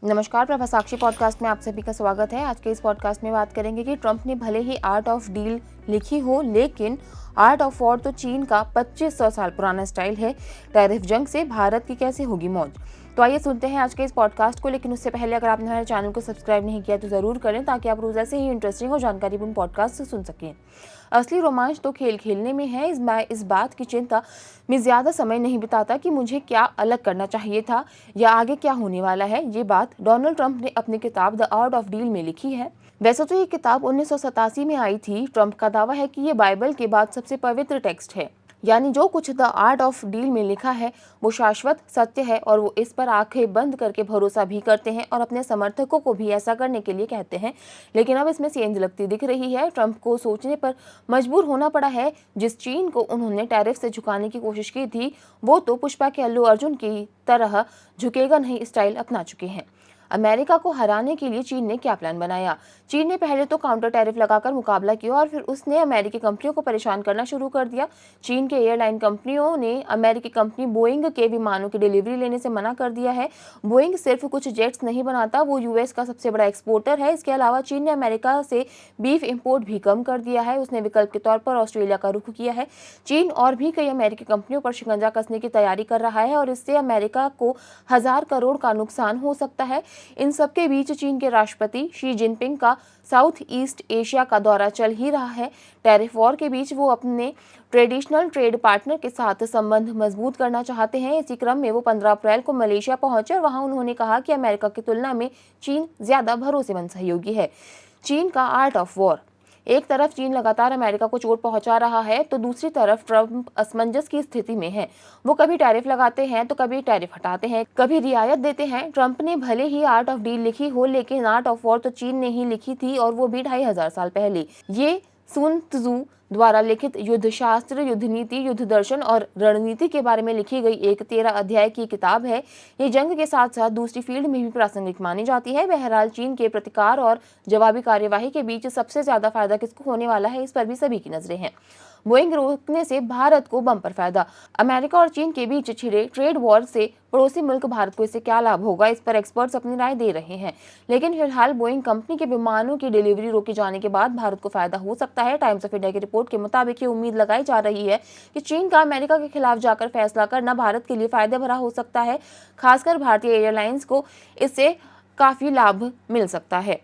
नमस्कार, प्रभा साक्षी पॉडकास्ट में आप सभी का स्वागत है। आज के इस पॉडकास्ट में बात करेंगे कि ट्रंप ने भले ही आर्ट ऑफ डील लिखी हो, लेकिन आर्ट ऑफ वॉर तो चीन का 2500 साल पुराना स्टाइल है। टैरिफ जंग से भारत की कैसे होगी मौज। तो आइए सुनते हैं आज के इस पॉडकास्ट को। लेकिन उससे पहले अगर आपने हमारे चैनल को सब्सक्राइब नहीं किया तो जरूर करें, ताकि आप रोज ऐसे ही इंटरेस्टिंग और जानकारीपूर्ण पॉडकास्ट सुन सकें। असली रोमांच तो खेल खेलने में है। इस बात की चिंता में ज्यादा समय नहीं बिताता कि मुझे क्या अलग करना चाहिए था या आगे क्या होने वाला है। ये बात डोनाल्ड ट्रंप ने अपनी किताब द आर्ट ऑफ डील में लिखी है। वैसे तो ये किताब 1987 में आई थी। ट्रंप का दावा है कि ये बाइबल के बाद सबसे पवित्र टेक्स्ट है, यानी जो कुछ द आर्ट ऑफ डील में लिखा है वो शाश्वत सत्य है और वो इस पर आंखें बंद करके भरोसा भी करते हैं और अपने समर्थकों को भी ऐसा करने के लिए कहते हैं। लेकिन अब इसमें सेंध लगती दिख रही है। ट्रंप को सोचने पर मजबूर होना पड़ा है। जिस चीन को उन्होंने टैरिफ से झुकाने की कोशिश की थी, वो तो पुष्पा के अल्लू अर्जुन की तरह झुकेगा नहीं स्टाइल अपना चुके हैं। अमेरिका को हराने के लिए चीन ने क्या प्लान बनाया। चीन ने पहले तो काउंटर टैरिफ लगाकर मुकाबला किया और फिर उसने अमेरिकी कंपनियों को परेशान करना शुरू कर दिया। चीन के एयरलाइन कंपनियों ने अमेरिकी कंपनी बोइंग के विमानों की डिलीवरी लेने से मना कर दिया है। बोइंग सिर्फ कुछ जेट्स नहीं बनाता, वो यूएस का सबसे बड़ा एक्सपोर्टर है। इसके अलावा चीन ने अमेरिका से बीफ इंपोर्ट भी कम कर दिया है। उसने विकल्प के तौर पर ऑस्ट्रेलिया का रुख किया है। चीन और भी कई अमेरिकी कंपनियों पर शिकंजा कसने की तैयारी कर रहा है और इससे अमेरिका को 1000 करोड़ का नुकसान हो सकता है। इन सबके बीच चीन के राष्ट्रपति शी जिनपिंग का साउथ ईस्ट एशिया का दौरा चल ही रहा है। टैरिफ वॉर के बीच वो अपने ट्रेडिशनल ट्रेड पार्टनर के साथ संबंध मजबूत करना चाहते हैं। इसी क्रम में वो 15 अप्रैल को मलेशिया पहुंचे और वहां उन्होंने कहा कि अमेरिका की तुलना में चीन ज्यादा भरोसेमंद सहयोगी है। चीन का आर्ट ऑफ वॉर। एक तरफ चीन लगातार अमेरिका को चोट पहुंचा रहा है तो दूसरी तरफ ट्रंप असमंजस की स्थिति में है। वो कभी टैरिफ लगाते हैं तो कभी टैरिफ हटाते हैं, कभी रियायत देते हैं। ट्रंप ने भले ही आर्ट ऑफ डील लिखी हो, लेकिन आर्ट ऑफ वॉर तो चीन ने ही लिखी थी, और वो भी 2500 साल पहले। ये सुन त्जू द्वारा लिखित युद्ध शास्त्र, युद्ध नीति, युद्ध दर्शन और रणनीति के बारे में लिखी गई एक 13 अध्याय की किताब है। ये जंग के साथ साथ दूसरी फील्ड में भी प्रासंगिक मानी जाती है। बहरहाल चीन के प्रतिकार और जवाबी कार्यवाही के बीच सबसे ज्यादा फायदा किसको होने वाला है, इस पर भी सभी की नजरें हैं। बोइंग रोकने से भारत को बम्पर फायदा। अमेरिका और चीन के बीच छिड़े ट्रेड वॉर से पड़ोसी मुल्क भारत को इससे क्या लाभ होगा, इस पर एक्सपर्ट्स अपनी राय दे रहे हैं। लेकिन फिलहाल बोइंग कंपनी के विमानों की डिलीवरी रोके जाने के बाद भारत को फायदा हो सकता है। टाइम्स ऑफ इंडिया की रिपोर्ट के मुताबिक ये उम्मीद लगाई जा रही है कि चीन का अमेरिका के खिलाफ जाकर फैसला करना भारत के लिए फायदे भरा हो सकता है। खासकर भारतीय एयरलाइंस को इससे काफी लाभ मिल सकता है।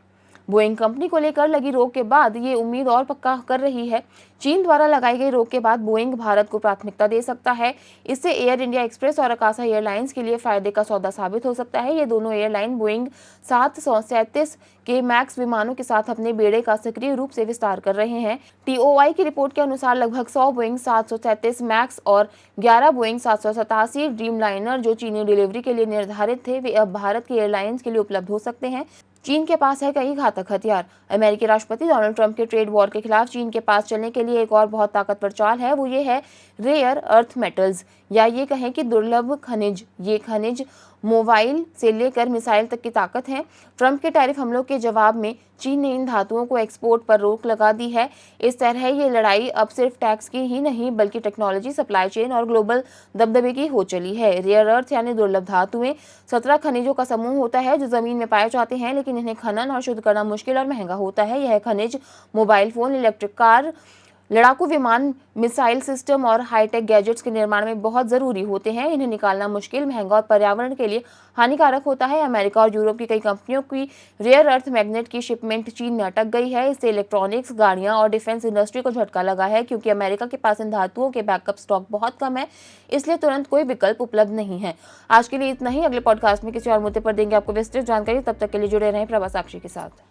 बोइंग कंपनी को लेकर लगी रोक के बाद ये उम्मीद और पक्का कर रही है। चीन द्वारा लगाई गई रोक के बाद बोइंग भारत को प्राथमिकता दे सकता है। इससे एयर इंडिया एक्सप्रेस और अकाशा एयरलाइंस के लिए फायदे का सौदा साबित हो सकता है। ये दोनों एयरलाइन बोइंग 737 के मैक्स विमानों के साथ अपने बेड़े का सक्रिय रूप से विस्तार कर रहे हैं। टीओआई की रिपोर्ट के अनुसार लगभग 100 बोइंग 737 मैक्स और 11 बोइंग 787 ड्रीमलाइनर जो चीनी डिलीवरी के लिए निर्धारित थे, वे अब भारत की एयरलाइंस के लिए उपलब्ध हो सकते हैं। चीन के पास है कई घातक हथियार। अमेरिकी राष्ट्रपति डोनाल्ड ट्रंप के ट्रेड वॉर के खिलाफ चीन के पास चलने के लिए एक और बहुत ताकतवर चाल है। वो ये है रेयर अर्थ मेटल्स, या ये कहें कि दुर्लभ खनिज। ये खनिज मोबाइल से लेकर मिसाइल तक की ताकत है। ट्रंप के टैरिफ हमलों के जवाब में चीन ने इन धातुओं को एक्सपोर्ट पर रोक लगा दी है। इस तरह ये लड़ाई अब सिर्फ टैक्स की ही नहीं, बल्कि टेक्नोलॉजी, सप्लाई चेन और ग्लोबल दबदबे की हो चली है। रेयर अर्थ यानी दुर्लभ धातुएं 17 खनिजों का समूह होता है जो जमीन में पाए जाते हैं, लेकिन इन्हें खनन और शुद्ध करना मुश्किल और महंगा होता है। यह खनिज मोबाइल फोन, इलेक्ट्रिक कार, लड़ाकू विमान, मिसाइल सिस्टम और हाईटेक गैजेट्स के निर्माण में बहुत जरूरी होते हैं। इन्हें निकालना मुश्किल, महंगा और पर्यावरण के लिए हानिकारक होता है। अमेरिका और यूरोप की कई कंपनियों की रेयर अर्थ मैग्नेट की शिपमेंट चीन में अटक गई है। इससे इलेक्ट्रॉनिक्स, गाड़ियां और डिफेंस इंडस्ट्री को झटका लगा है, क्योंकि अमेरिका के पास इन धातुओं के बैकअप स्टॉक बहुत कम है, इसलिए तुरंत कोई विकल्प उपलब्ध नहीं है। आज के लिए इतना ही। अगले पॉडकास्ट में किसी और मुद्दे पर देंगे आपको विस्तृत जानकारी। तब तक के लिए जुड़े रहें प्रभा साक्षी के साथ।